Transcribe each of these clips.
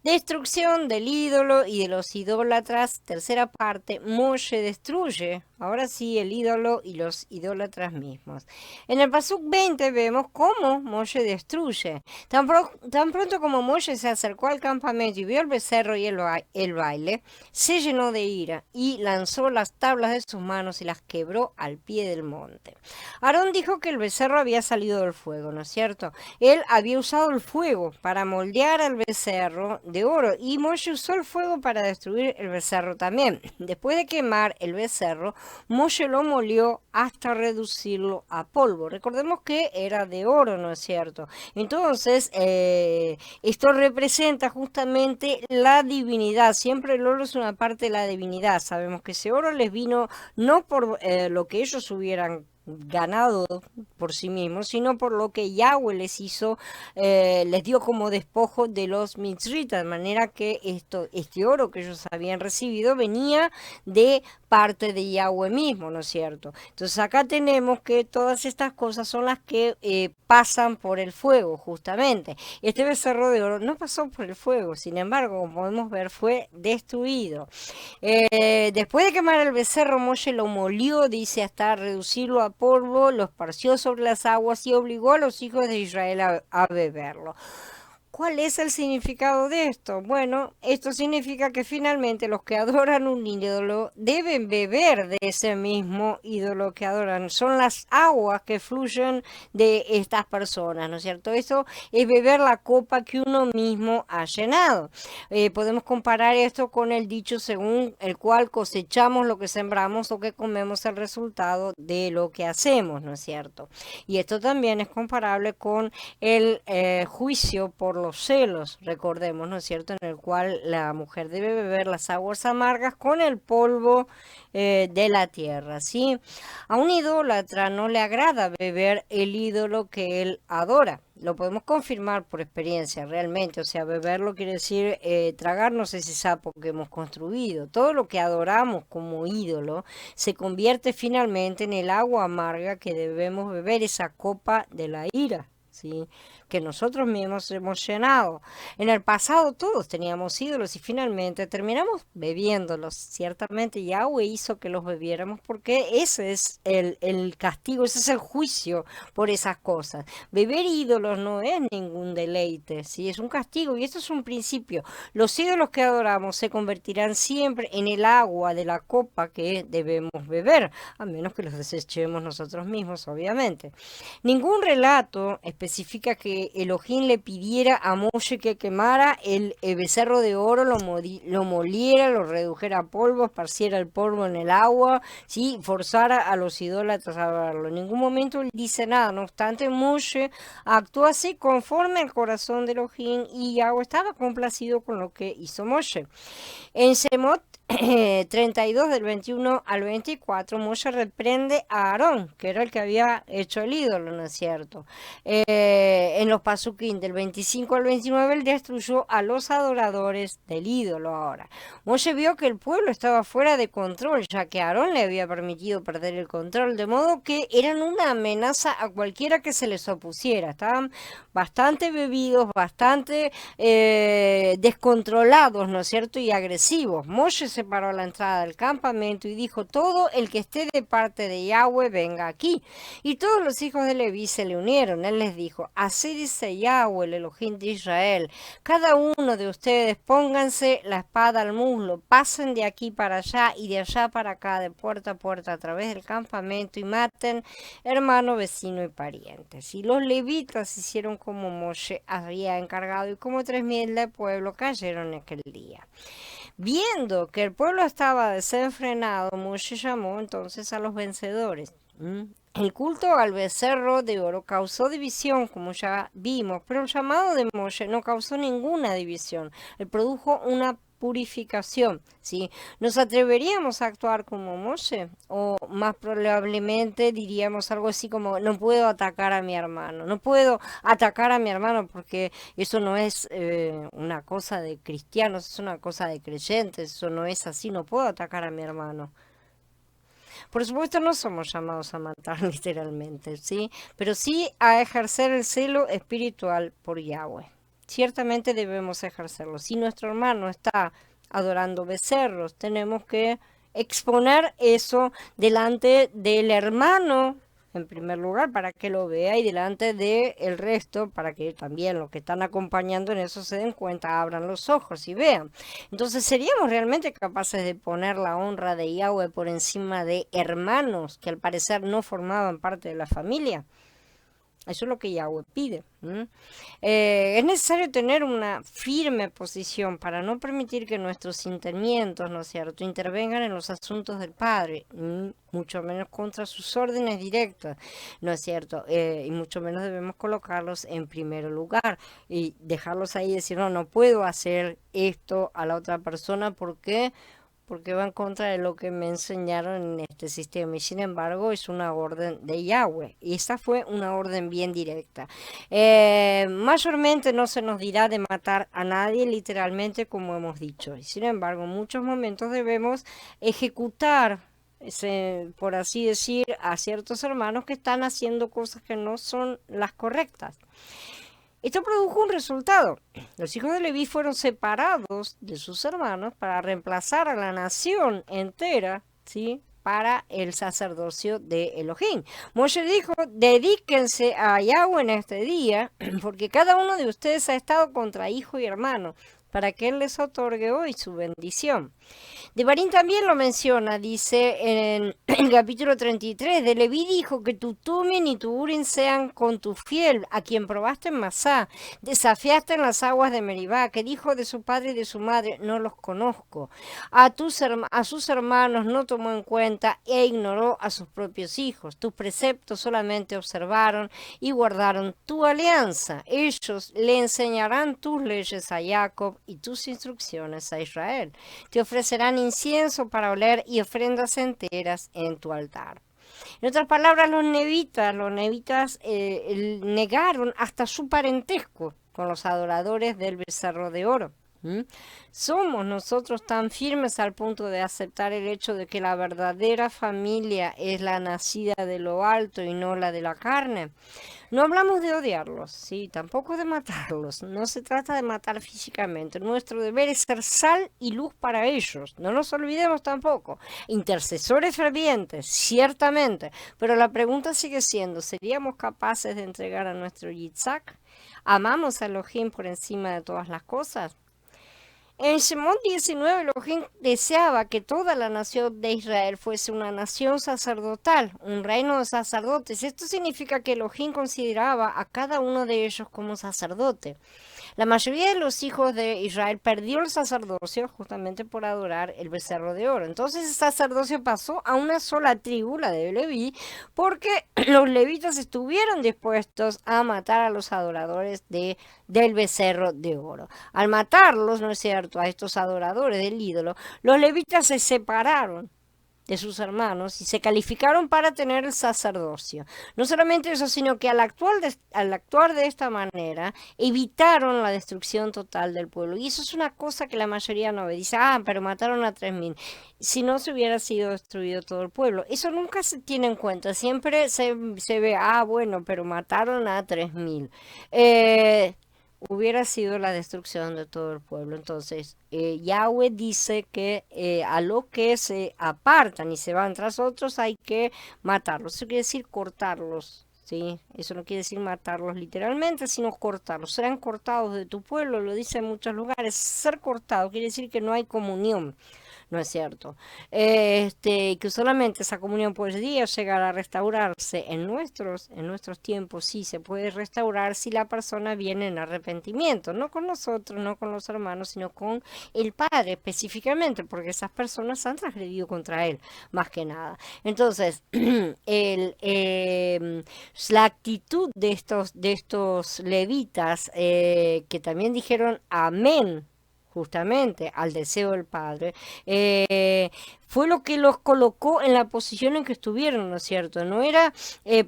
Destrucción del ídolo y de los idólatras. Tercera parte, Moshe destruye. Ahora sí, el ídolo y los idólatras mismos. En el Pasuk 20 vemos cómo Moshe destruye. Tan pronto como Moshe se acercó al campamento y vio el becerro y el baile, se llenó de ira y lanzó las tablas de sus manos y las quebró al pie del monte. Aarón dijo que el becerro había salido del fuego, ¿no es cierto? Él había usado el fuego para moldear al becerro de oro y Moshe usó el fuego para destruir el becerro también. Después de quemar el becerro, Moshe lo molió hasta reducirlo a polvo. Recordemos que era de oro, ¿no es cierto? Entonces, esto representa justamente la divinidad. Siempre el oro es una parte de la divinidad. Sabemos que ese oro les vino no por lo que ellos hubieran ganado por sí mismos, sino por lo que Yahweh les hizo, les dio como despojo de los mitzritas, de manera que este oro que ellos habían recibido venía de parte de Yahweh mismo, ¿no es cierto? Entonces acá tenemos que todas estas cosas son las que pasan por el fuego, justamente. Este becerro de oro no pasó por el fuego, sin embargo, como podemos ver, fue destruido. Después de quemar el becerro, Moshe lo molió, dice, hasta reducirlo a polvo, lo esparció sobre las aguas y obligó a los hijos de Israel a beberlo. ¿Cuál es el significado de esto? Bueno, esto significa que finalmente los que adoran un ídolo deben beber de ese mismo ídolo que adoran. Son las aguas que fluyen de estas personas, ¿no es cierto? Eso es beber la copa que uno mismo ha llenado. Podemos comparar esto con el dicho según el cual cosechamos lo que sembramos o que comemos el resultado de lo que hacemos, ¿no es cierto? Y esto también es comparable con el juicio por los celos, recordemos, ¿no es cierto?, en el cual la mujer debe beber las aguas amargas con el polvo de la tierra, ¿sí? A un idólatra no le agrada beber el ídolo que él adora. Lo podemos confirmar por experiencia, realmente. O sea, beberlo quiere decir tragarnos ese sapo que hemos construido. Todo lo que adoramos como ídolo se convierte finalmente en el agua amarga que debemos beber, esa copa de la ira, ¿sí?, que nosotros mismos hemos llenado. En el pasado todos teníamos ídolos y finalmente terminamos bebiéndolos. Ciertamente Yahweh hizo que los bebiéramos porque ese es el castigo, ese es el juicio por esas cosas. Beber ídolos no es ningún deleite, ¿sí? Es un castigo y esto es un principio. Los ídolos que adoramos se convertirán siempre en el agua de la copa que debemos beber, a menos que los desechemos nosotros mismos, obviamente. Ningún relato especifica que Elohim le pidiera a Moshe que quemara el becerro de oro, lo moliera, lo redujera a polvo, esparciera el polvo en el agua, ¿sí?, forzara a los idólatras a verlo. En ningún momento él dice nada. No obstante, Moshe actuó así conforme al corazón de Elohim y Yahweh estaba complacido con lo que hizo Moshe. En Shemot 32 del 21 al 24, Moshe reprende a Aarón, que era el que había hecho el ídolo, ¿no es cierto? En los Pasukim del 25 al 29, él destruyó a los adoradores del ídolo ahora. Moshe vio que el pueblo estaba fuera de control, ya que Aarón le había permitido perder el control, de modo que eran una amenaza a cualquiera que se les opusiera. Estaban bastante bebidos, bastante descontrolados, ¿no es cierto?, y agresivos. Moshe se paró a la entrada del campamento y dijo: todo el que esté de parte de Yahweh venga aquí. Y todos los hijos de Leví se le unieron. Él les dijo: así dice Yahweh, el Elohim de Israel, cada uno de ustedes pónganse la espada al muslo, pasen de aquí para allá y de allá para acá, de puerta a puerta a través del campamento, y maten hermano, vecino y parientes. Y los levitas hicieron como Moshe había encargado, y como 3000 del pueblo cayeron aquel día. Viendo que el pueblo estaba desenfrenado, Moshe llamó entonces a los vencedores. El culto al becerro de oro causó división, como ya vimos, pero el llamado de Moshe no causó ninguna división. Él produjo una purificación, ¿sí? ¿Nos atreveríamos a actuar como Moshe? O más probablemente diríamos algo así como: no puedo atacar a mi hermano, no puedo atacar a mi hermano porque eso no es una cosa de cristianos, es una cosa de creyentes, eso no es así, no puedo atacar a mi hermano. Por supuesto no somos llamados a matar literalmente, ¿sí? Pero sí a ejercer el celo espiritual por Yahweh. ciertamente debemos ejercerlo. Si nuestro hermano está adorando becerros, tenemos que exponer eso delante del hermano, en primer lugar, para que lo vea, y delante del resto, para que también los que están acompañando en eso se den cuenta, abran los ojos y vean. Entonces, ¿seríamos realmente capaces de poner la honra de Yahweh por encima de hermanos que al parecer no formaban parte de la familia? Eso es lo que Yahweh pide. Es necesario tener una firme posición para no permitir que nuestros sentimientos, ¿no es cierto?, intervengan en los asuntos del Padre, mucho menos contra sus órdenes directas, ¿no es cierto? Y mucho menos debemos colocarlos en primer lugar y dejarlos ahí y decir, no, no puedo hacer esto a la otra persona porque va en contra de lo que me enseñaron en este sistema. Y sin embargo es una orden de Yahweh. Y esta fue una orden bien directa. Mayormente no se nos dirá de matar a nadie literalmente, como hemos dicho. Y sin embargo en muchos momentos debemos ejecutar, por así decir, a ciertos hermanos que están haciendo cosas que no son las correctas. Esto produjo un resultado. Los hijos de Leví fueron separados de sus hermanos para reemplazar a la nación entera, ¿sí?, para el sacerdocio de Elohim. Moshe dijo, dedíquense a Yahweh en este día, porque cada uno de ustedes ha estado contra hijo y hermano, para que Él les otorgue hoy su bendición. Devarim también lo menciona, dice en el capítulo 33, de Leví dijo que tu Tumin y tu Urim sean con tu fiel, a quien probaste en Masá, desafiaste en las aguas de Meribá, que dijo de su padre y de su madre, no los conozco. A sus hermanos no tomó en cuenta e ignoró a sus propios hijos. Tus preceptos solamente observaron y guardaron tu alianza. Ellos le enseñarán tus leyes a Jacob y tus instrucciones a Israel. Te ofrecerán incienso para oler y ofrendas enteras en tu altar. En otras palabras, los nevitas negaron hasta su parentesco con los adoradores del becerro de oro. ¿Somos nosotros tan firmes al punto de aceptar el hecho de que la verdadera familia es la nacida de lo alto y no la de la carne? No hablamos de odiarlos, sí, tampoco de matarlos. No se trata de matar físicamente. Nuestro deber es ser sal y luz para ellos. No nos olvidemos tampoco. Intercesores fervientes, ciertamente. Pero la pregunta sigue siendo, ¿seríamos capaces de entregar a nuestro Yitzhak? ¿Amamos a Elohim por encima de todas las cosas? En Shemot 19, Elohim deseaba que toda la nación de Israel fuese una nación sacerdotal, un reino de sacerdotes. Esto significa que Elohim consideraba a cada uno de ellos como sacerdote. La mayoría de los hijos de Israel perdió el sacerdocio justamente por adorar el becerro de oro. Entonces el sacerdocio pasó a una sola tribu, la de Leví, porque los levitas estuvieron dispuestos a matar a los adoradores del becerro de oro. Al matarlos, ¿no es cierto?, a estos adoradores del ídolo, los levitas se separaron de sus hermanos y se calificaron para tener el sacerdocio. No solamente eso, sino que al actuar de esta manera, evitaron la destrucción total del pueblo. Y eso es una cosa que la mayoría no ve. Dice, pero mataron a 3.000. Si no se hubiera sido destruido todo el pueblo. Eso nunca se tiene en cuenta. Siempre se ve, bueno, pero mataron a 3.000. Hubiera sido la destrucción de todo el pueblo. Entonces, Yahweh dice que a lo que se apartan y se van tras otros hay que matarlos. Eso quiere decir cortarlos, ¿sí? Eso no quiere decir matarlos literalmente, sino cortarlos. Serán cortados de tu pueblo, lo dice en muchos lugares. Ser cortado quiere decir que no hay comunión. No es cierto. Que solamente esa comunión podría llegar a restaurarse en nuestros tiempos, sí se puede restaurar si la persona viene en arrepentimiento, no con nosotros, no con los hermanos, sino con el Padre específicamente, porque esas personas han transgredido contra Él, más que nada. Entonces, la actitud de estos levitas que también dijeron amén justamente al deseo del Padre, fue lo que los colocó en la posición en que estuvieron, ¿no es cierto? No era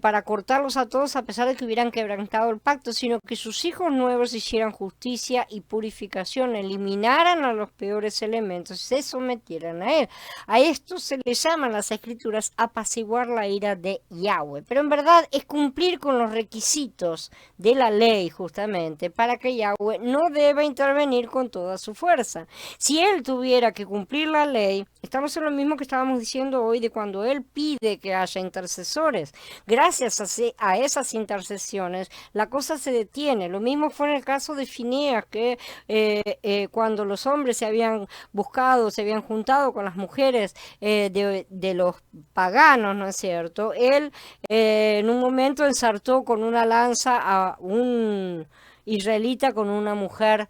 para cortarlos a todos a pesar de que hubieran quebrantado el pacto, sino que sus hijos nuevos hicieran justicia y purificación, eliminaran a los peores elementos, se sometieran a él. A esto se le llaman las escrituras apaciguar la ira de Yahweh, pero en verdad es cumplir con los requisitos de la ley justamente para que Yahweh no deba intervenir con toda su fuerza. Si él tuviera que cumplir la ley, estamos en lo mismo que estábamos diciendo hoy de cuando él pide que haya intercesores. Gracias a esas intercesiones, la cosa se detiene. Lo mismo fue en el caso de Fineas, que cuando los hombres se habían buscado, se habían juntado con las mujeres de los paganos, ¿no es cierto? Él en un momento ensartó con una lanza a un israelita con una mujer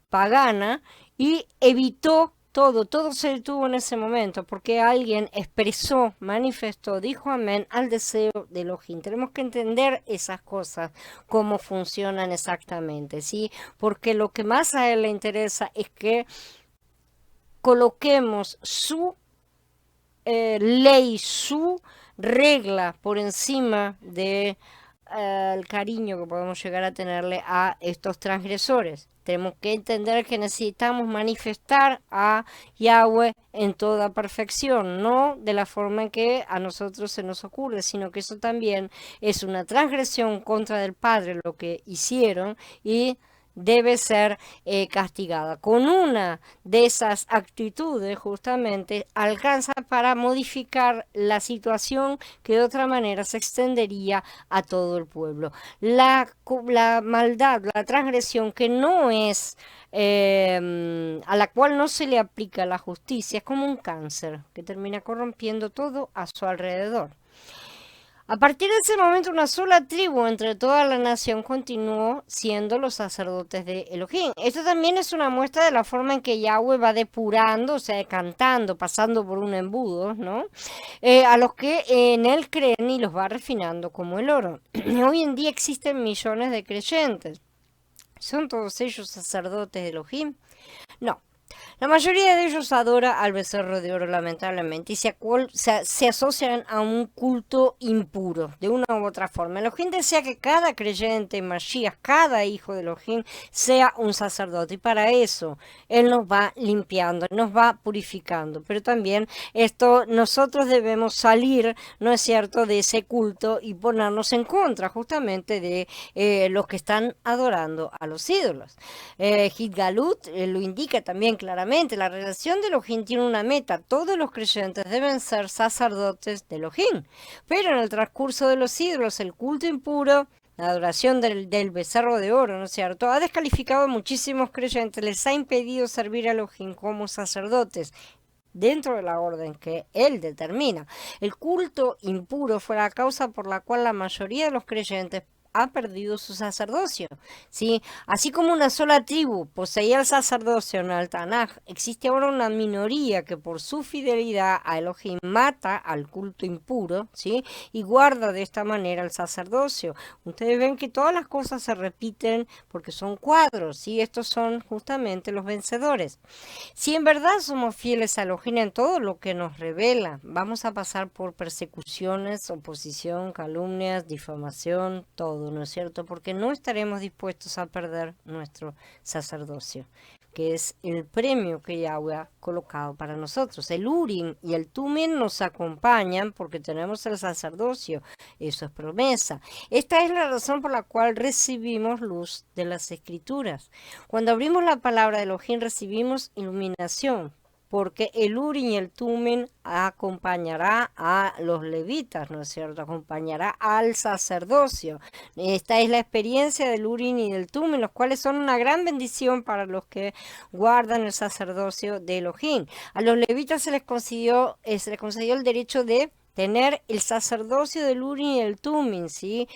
pagana y evitó todo se detuvo en ese momento porque alguien expresó, manifestó, dijo amén al deseo de Elohim. Tenemos que entender esas cosas, cómo funcionan exactamente, ¿sí? Porque lo que más a él le interesa es que coloquemos su ley, su regla por encima de el cariño que podemos llegar a tenerle a estos transgresores. Tenemos que entender que necesitamos manifestar a Yahweh en toda perfección, no de la forma en que a nosotros se nos ocurre, sino que eso también es una transgresión contra del Padre, lo que hicieron, y debe ser castigada. Con una de esas actitudes justamente alcanza para modificar la situación que de otra manera se extendería a todo el pueblo. La maldad, la transgresión que no es a la cual no se le aplica la justicia es como un cáncer que termina corrompiendo todo a su alrededor. A partir de ese momento, una sola tribu entre toda la nación continuó siendo los sacerdotes de Elohim. Esto también es una muestra de la forma en que Yahweh va depurando, o sea, decantando, pasando por un embudo, ¿no? A los que en él creen y los va refinando como el oro. Hoy en día existen millones de creyentes. ¿Son todos ellos sacerdotes de Elohim? No. La mayoría de ellos adora al becerro de oro, lamentablemente, y se asocian a un culto impuro, de una u otra forma. Elohim desea que cada creyente en Mashiach, cada hijo de Elohim, sea un sacerdote, y para eso Él nos va limpiando, nos va purificando. Pero también nosotros debemos salir, ¿no es cierto?, de ese culto y ponernos en contra justamente de los que están adorando a los ídolos. Hitgalut lo indica también claramente, la relación de Elohim tiene una meta, todos los creyentes deben ser sacerdotes de Elohim, pero en el transcurso de los ídolos, el culto impuro, la adoración del becerro de oro, ¿no es cierto?, ha descalificado a muchísimos creyentes, les ha impedido servir a Elohim como sacerdotes dentro de la orden que él determina. El culto impuro fue la causa por la cual la mayoría de los creyentes ha perdido su sacerdocio, ¿sí? Así como una sola tribu poseía el sacerdocio en el Tanaj, existe ahora una minoría que por su fidelidad a Elohim mata al culto impuro, ¿sí? Y guarda de esta manera el sacerdocio. Ustedes ven que todas las cosas se repiten porque son cuadros, ¿sí? Estos son justamente los vencedores. Si en verdad somos fieles a Elohim en todo lo que nos revela, vamos a pasar por persecuciones, oposición, calumnias, difamación, todo, ¿no es cierto? Porque no estaremos dispuestos a perder nuestro sacerdocio, que es el premio que Yahweh ha colocado para nosotros. El Urim y el Tumim nos acompañan porque tenemos el sacerdocio, eso es promesa. Esta es la razón por la cual recibimos luz de las Escrituras. Cuando abrimos la palabra de Elohim recibimos iluminación, porque el Urim y el Tumim acompañará a los levitas, ¿no es cierto? Acompañará al sacerdocio. Esta es la experiencia del Urim y del Tumim, los cuales son una gran bendición para los que guardan el sacerdocio de Elohim. A los levitas se les concedió el derecho de tener el sacerdocio del Urim y el Tumim, ¿sí?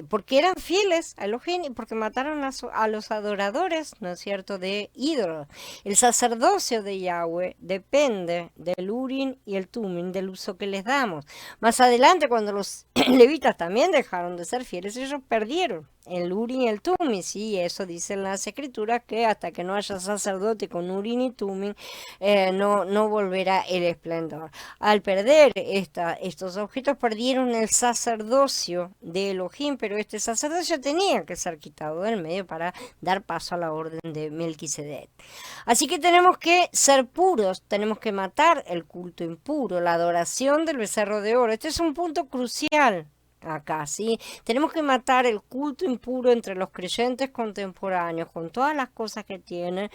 Porque eran fieles a Elohim y porque mataron a los adoradores, ¿no es cierto?, de ídolos. El sacerdocio de Yahweh depende del Urim y el Tumim, del uso que les damos. Más adelante, cuando los levitas también dejaron de ser fieles, ellos perdieron el Urim y el Tumim, sí, eso dicen las escrituras, que hasta que no haya sacerdote con Urim y Tumim, no volverá el esplendor. Al perder estos objetos, perdieron el sacerdocio de Elohim, pero este sacerdocio tenía que ser quitado del medio para dar paso a la orden de Melquisedec. Así que tenemos que ser puros, tenemos que matar el culto impuro, la adoración del becerro de oro. Este es un punto crucial acá, ¿sí? Tenemos que matar el culto impuro entre los creyentes contemporáneos, con todas las cosas que tienen,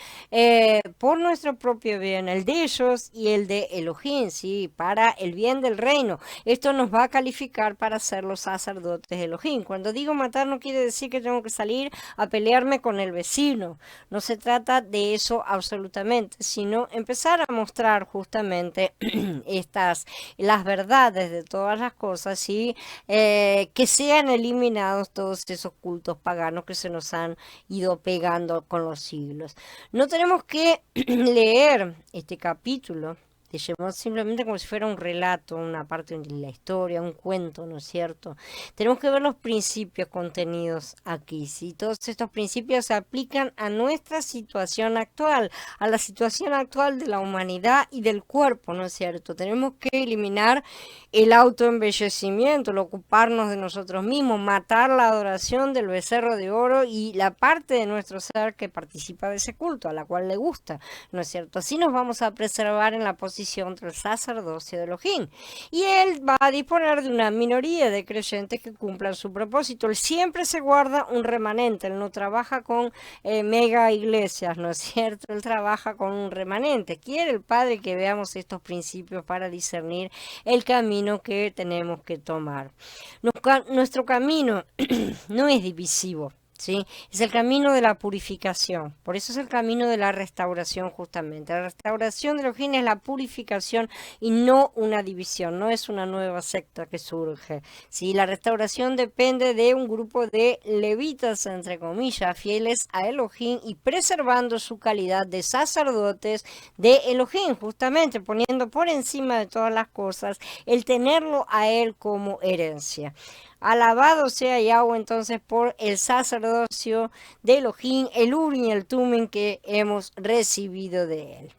por nuestro propio bien, el de ellos y el de Elohim, ¿sí? Para el bien del reino. Esto nos va a calificar para ser los sacerdotes de Elohim. Cuando digo matar, no quiere decir que tengo que salir a pelearme con el vecino. No se trata de eso absolutamente, sino empezar a mostrar justamente las verdades de todas las cosas, ¿sí? Que sean eliminados todos esos cultos paganos que se nos han ido pegando con los siglos. No tenemos que leer este capítulo, llevamos simplemente como si fuera un relato, una parte de la historia, un cuento, ¿no es cierto? Tenemos que ver los principios contenidos aquí, ¿sí? Todos estos principios se aplican a nuestra situación actual, a la situación actual de la humanidad y del cuerpo, ¿no es cierto? Tenemos que eliminar el autoembellecimiento, el ocuparnos de nosotros mismos, matar la adoración del becerro de oro y la parte de nuestro ser que participa de ese culto, a la cual le gusta, ¿no es cierto? Así nos vamos a preservar en la posición del sacerdocio de Elohim. Y él va a disponer de una minoría de creyentes que cumplan su propósito. Él siempre se guarda un remanente, él no trabaja con mega iglesias, ¿no es cierto? Él trabaja con un remanente. Quiere el Padre que veamos estos principios para discernir el camino que tenemos que tomar. Nuestro camino no es divisivo, ¿sí? Es el camino de la purificación. Por eso es el camino de la restauración justamente. La restauración de Elohim es la purificación y no una división, no es una nueva secta que surge, ¿sí? La restauración depende de un grupo de levitas, entre comillas, fieles a Elohim y preservando su calidad de sacerdotes de Elohim, justamente poniendo por encima de todas las cosas el tenerlo a él como herencia. Alabado sea Yahweh entonces por el sacerdocio de Elohim, el Urim y el Tumim que hemos recibido de él.